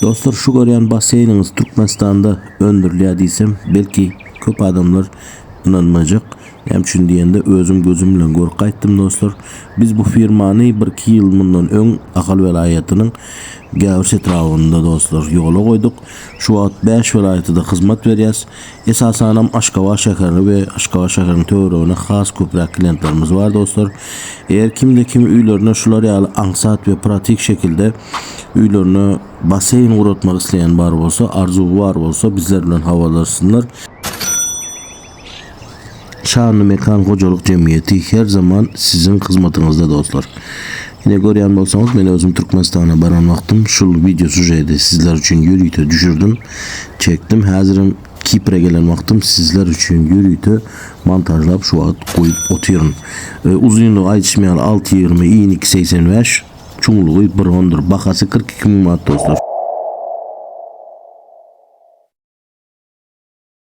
Dostlar, şu görýän baseyniniz Türkmenistanda öndürülýär diýsem, belki köp adamlar inanmajak. Hem şunu diýende özüm gözüm bilen görüp gaýtdym dostlar. Biz bu firmany 1-2 ýyl mundan öň Ahal welaýatynyň Gäwrs etrafynda dostlar ýola goýduk. Şu wagt 5 welaýatda hyzmat berýäs. Esasanam Aşgabat şäherini we Aşgabat şäheriniň töweregine has köpräk klientlerimiz var dostlar. Eğer kimde kim üýlerine şular ýaly aňsat we pratik şekilde üýlerine baseyn guratmak isleýän bar bolsa, arzu var bolsa bizler bilen hawalarsınlar. Şanlı Mekan Hocalık Cemiyeti her zaman sizin hizmetinizde dostlar. Yine görýän bolsaňyz, men özüm Türkmenistana baran wagtym şul video sujeti sizler üçin ýürüýte düşürdüm, çekdim. Häzirim Kipr'e gelen wagtym sizler üçin ýürüýte montajlap şu wagt goýup otyryn. Uzunluğu aýtışmaýan 6.20 i 2.85, çuňlugy 1.10, bahasy 42.000 manat dostlar.